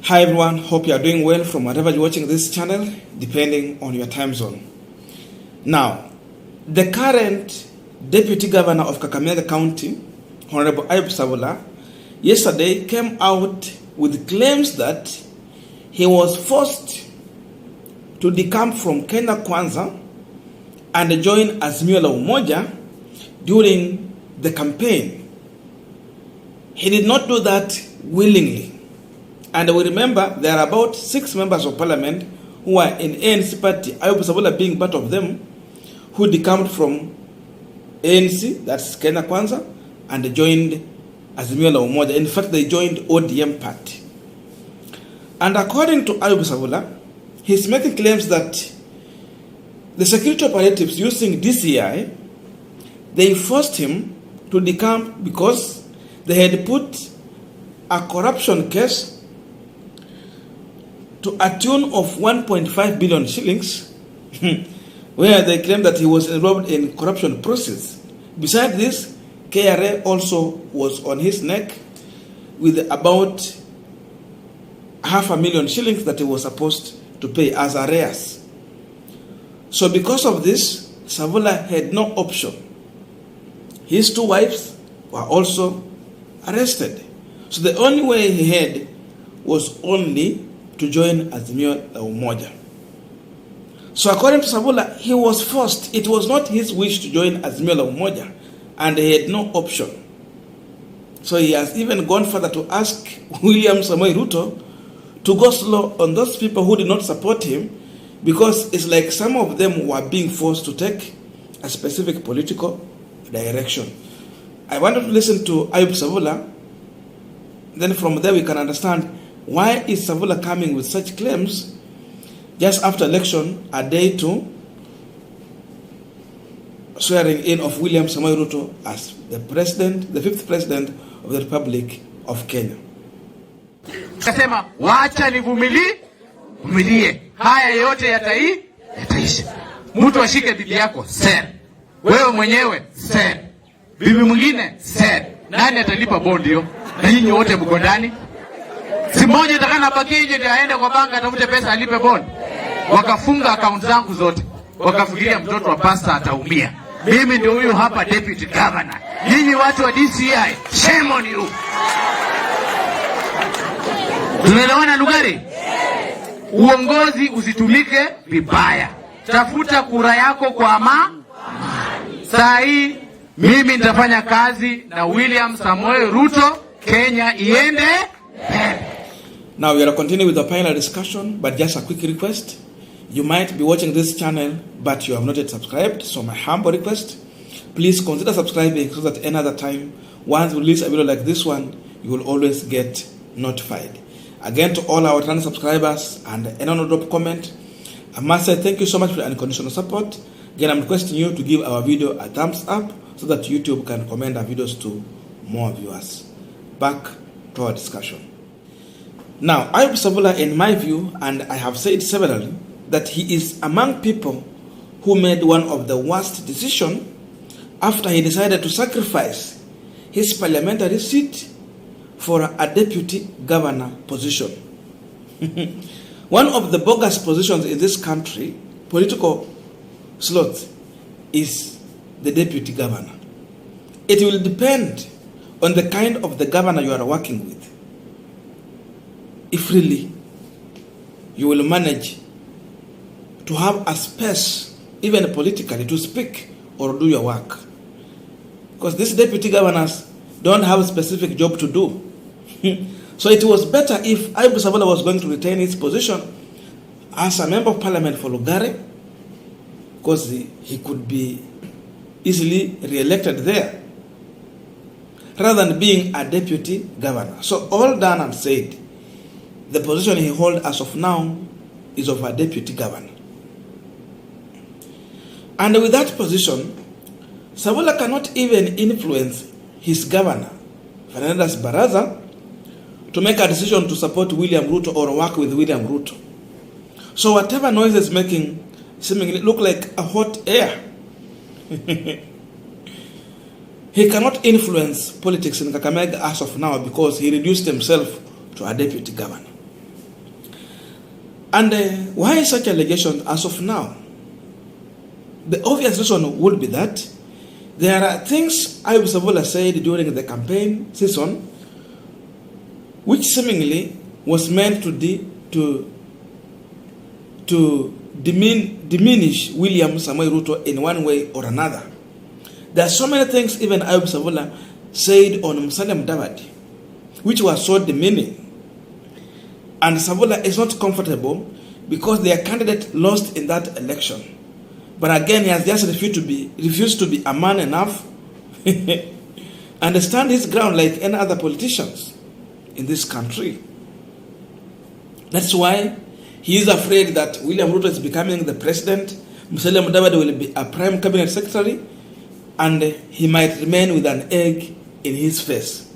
Hi everyone, hope you are doing well from wherever you're watching this channel, depending on your time zone. Now, the current Deputy Governor of Kakamega County, Honorable Ayub Savula, yesterday came out with claims that he was forced to decamp from Kenya Kwanza and join Azimio la Umoja during the campaign. He did not do that willingly. And we remember there are about 6 members of parliament who are in ANC party, Ayub Savula being part of them, who decamped from ANC, that's Kenya Kwanza, and joined Azimio la Umoja. In fact, they joined ODM party. And according to Ayub Savula, he's making claims that the security operatives using DCI, they forced him to decamp because they had put a corruption case to a tune of 1.5 billion shillings, where they claim that he was involved in corruption process. Besides this, KRA also was on his neck with about 500,000 shillings that he was supposed to pay as arrears. So because of this, Savula had no option. His 2 wives were also arrested. So the only way he had was only to join Azimio la Umoja. So according to Savula, he was forced. It was not his wish to join Azimio la Umoja, and he had no option. So he has even gone further to ask William Samoei Ruto to go slow on those people who did not support him, because it's like some of them were being forced to take a specific political direction. I wanted to listen to Ayub Savula. Then from there we can understand why is Savula coming with such claims just after election, a day to swearing in of William Samoei Ruto as the president, the 5th president of the Republic of Kenya. Kasema wacha nivumilie, haya yote yataisha. Mtu ashike bibi yako sir, wewe mwenyewe sir, bibi mwingine sir. Nani atalipa bondi hiyo? Na nyinyi wote mko ndani. Si mmoja atakana baki nje ndio aende kwa banka atafute pesa alipe bond. Wakafunga account zangu zote. Wakafikiria mtoto wa pasta ataumia. Mimi ndio huyu hapa deputy governor. Nyinyi watu wa DCI, shame on you. Tunaelewana Lugari? Uongozi usitumike vibaya. Tafuta kura yako kwa amani. Saa hii mimi nitafanya kazi na William Samoei Ruto, Kenya iende mbele. Now we are continuing with the panel discussion, but just a quick request. You might be watching this channel, but you have not yet subscribed. So my humble request, please consider subscribing so that another time, once we release a video like this one, you will always get notified. Again, to all our returning subscribers and anyone who drop comment, I must say thank you so much for your unconditional support. Again, I'm requesting you to give our video a thumbs up so that YouTube can recommend our videos to more viewers. Back to our discussion. Now, Ayub Savula, in my view, and I have said severally, that he is among people who made one of the worst decisions after he decided to sacrifice his parliamentary seat for a deputy governor position. One of the bogus positions in this country, political slot, is the deputy governor. It will depend on the kind of the governor you are working with. If really you will manage to have a space, even politically, to speak or do your work. Because these deputy governors don't have a specific job to do. So it was better if Ayub Savula was going to retain his position as a member of parliament for Lugari, because he could be easily re-elected there, rather than being a deputy governor. So all done and said, the position he holds as of now is of a deputy governor. And with that position, Savula cannot even influence his governor, Fernandes Baraza, to make a decision to support William Ruto or work with William Ruto. So whatever noise is making seemingly look like a hot air. He cannot influence politics in Kakamega as of now because he reduced himself to a deputy governor. And why such allegations as of now? The obvious reason would be that there are things Ayub Savula said during the campaign season which seemingly was meant to diminish William Samoei Ruto in one way or another. There are so many things even Ayub Savula said on Musalia Mudavadi which were so demeaning. And Savula is not comfortable because their candidate lost in that election. But again, he has just refused to be a man enough and stand his ground like any other politicians in this country. That's why he is afraid that William Ruto is becoming the president, Musalia Mudavadi will be a prime cabinet secretary, and he might remain with an egg in his face.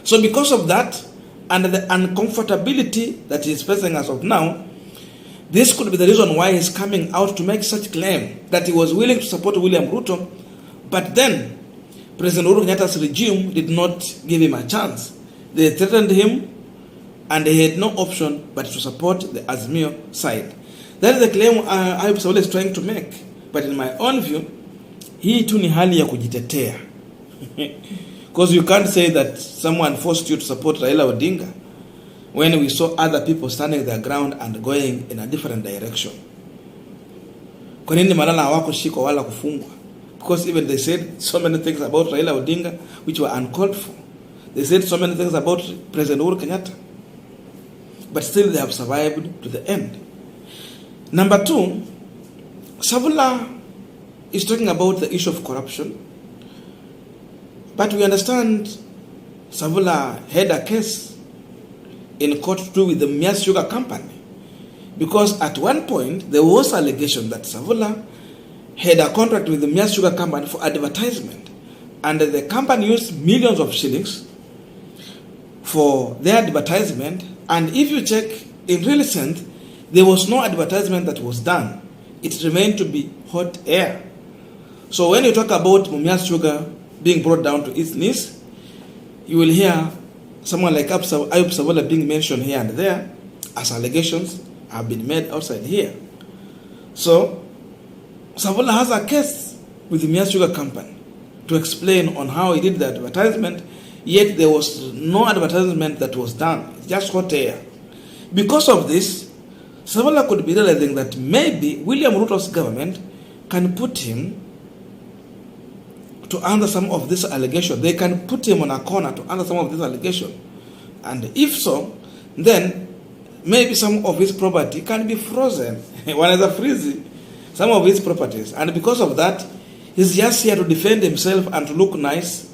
So because of that, and the uncomfortability that he is facing as of now, this could be the reason why he's coming out to make such claim that he was willing to support William Ruto, but then President Uhuru Kenyatta's regime did not give him a chance. They threatened him, and he had no option but to support the Azimio side. That is the claim Ayub Savula is trying to make. But in my own view, hii tu ni hali ya kujitetea. Because you can't say that someone forced you to support Railaodinga when we saw other people standing their ground and going in a different direction. Kwa nini Malala hawakushikwa wala kufungwa? Because even they said so many things about Railaodinga which were uncalled for. They said so many things about President Uhuru Kenyatta. But still they have survived to the end. Number two, Savula is talking about the issue of corruption. But we understand Savula had a case in court to do with the Mias Sugar Company. Because at one point, there was allegation that Savula had a contract with the Mias Sugar Company for advertisement. And the company used millions of shillings for their advertisement. And if you check, in real sense, there was no advertisement that was done. It remained to be hot air. So when you talk about Mias Sugar being brought down to its knees, you will hear someone like Ayub Savula being mentioned here and there as allegations have been made outside here. So Savula has a case with the Mias Sugar Company to explain on how he did the advertisement, yet there was no advertisement that was done. It's just hot air. Because of this, Savula could be realizing that maybe William Ruto's government can put him to answer some of this allegation. They can put him on a corner to answer some of this allegation. And if so, then maybe some of his property can be frozen. One is a freeze some of his properties. And because of that, he's just here to defend himself and to look nice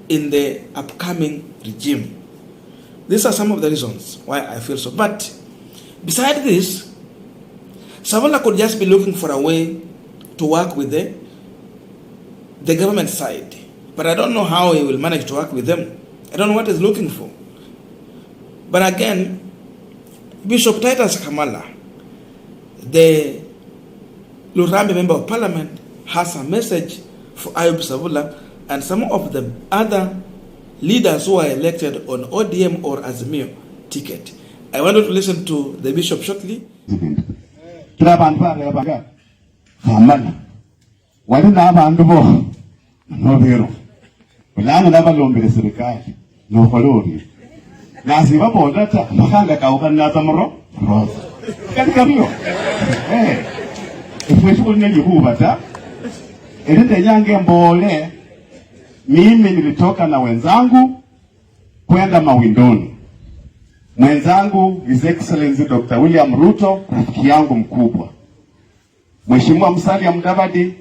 in the upcoming regime. These are some of the reasons why I feel so. But beside this, Savula could just be looking for a way to work with the government side. But I don't know how he will manage to work with them. I don't know what he's looking for. But again, Bishop Titus Kamala, the Lurambe Member of Parliament, has a message for Ayub Savula and some of the other leaders who are elected on ODM or Azimio ticket. I want you to listen to the Bishop shortly. Walina abantu bo no biro ulana nabalombere serikali no kolori naziba bodata makanga kauka nazamro roza katika hiyo ifwetu ni yuhubata elinde yange mbole mimi nilitoka na wenzangu kwenda mawindoni. Mwenzangu His Excellency Dr. William Ruto, rafiki yangu mkubwa. Mheshimiwa Musalia Mudavadi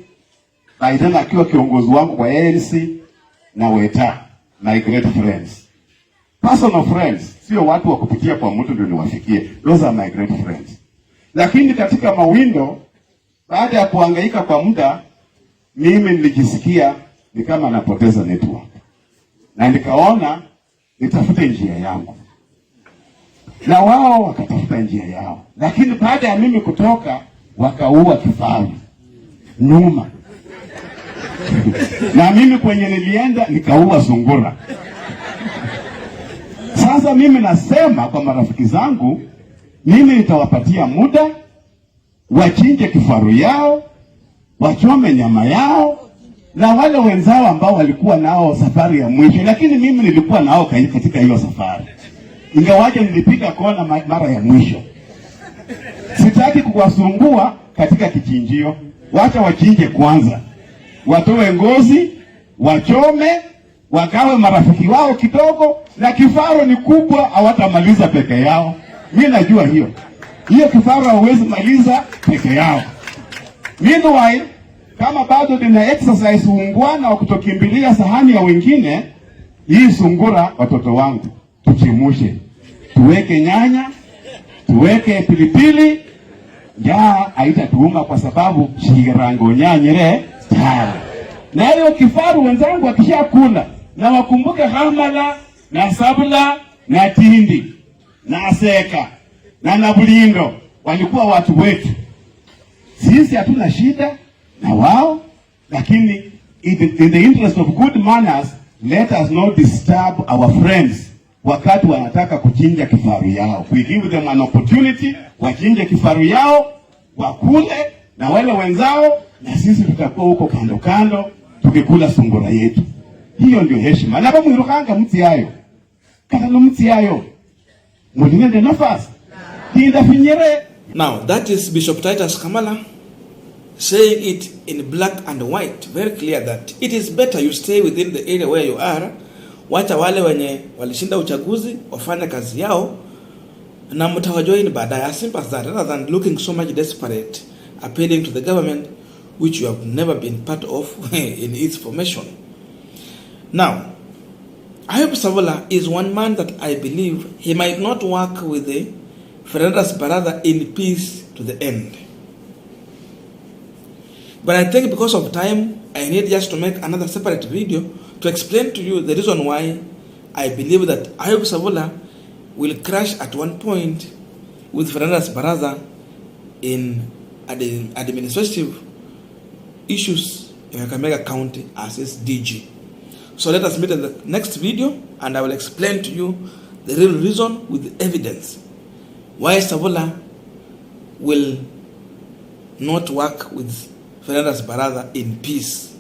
aidha akiwa kiongozi wangu kwa ANC na Weta, my great friends. Personal friends, sio watu wa kupitia kwa mtu ndio niwafikie. Those are my great friends. Lakini katika mawindo, baada ya kuhangaika kwa muda, mimi nilijisikia ni kama napoteza network. Na nikaona nitafute njia yangu. Na wao wakatafuta njia yao. Lakini baada ya mimi kutoka, wakaua kifaru Numa. Na mimi kwenye nilienda nikaua sungura. Sasa mimi nasema kwa marafiki zangu, Mimi nitawapatia muda wachinje kifaru yao, wachome nyama yao, na wale wenzao ambao walikuwa nao safari ya mwisho, lakini mimi nilikuwa nao katika hiyo safari, ingawaje nilipiga kona mara ya mwisho. Sitaki kuwasumbua katika kichinjio. Wacha wachinje kwanza, watoe ngozi, wachome, wagawe marafiki wao kidogo, na kifaru ni kubwa, hawatamaliza peke yao. Mimi najua hiyo kifaru hawezi maliza peke yao. Meanwhile, kama bado nina exercise uungwana wa kutokimbilia sahani ya wengine, hii sungura, watoto wangu, tuchemushe, tuweke nyanya, tuweke pilipili, njaa haitatuuma kwa sababu shirango nyanyere tayari. Na hiyo kifaru wenzangu wakishakula, na wakumbuke Hamala na Sabula na Tindi na Aseka na Nabulindo walikuwa watu wetu. Sisi hatuna shida na wao, lakini in the interest of good manners, let us not disturb our friends wakati wanataka kuchinja kifaru yao. We give them an opportunity, wachinje kifaru yao, wakule na wale wenzao, na sisi tutakuwa huko kando kando tukikula sungura yetu. Hiyo ndio heshima. Na kama mwirukanga mti yayo, katalo mti yayo, mulingende nafasi tinda finyere. Now that is Bishop Titus Kamala saying it in black and white, very clear that it is better you stay within the area where you are. Wacha wale wenye walishinda uchaguzi wafanye kazi yao na mtawajoin baadaye. As simple as that, rather than looking so much desperate, appealing to the government which you have never been part of in its formation. Now, Ayub Savola is one man that I believe he might not work with the Fernandes Baraza in peace to the end. But I think because of time, I need just to make another separate video to explain to you the reason why I believe that Ayub Savola will crash at one point with Fernandes Baraza in administrative issues in Kakamega County as his DG. So let us meet in the next video and I will explain to you the real reason with evidence why Savola will not work with Fernandes Baraza in peace.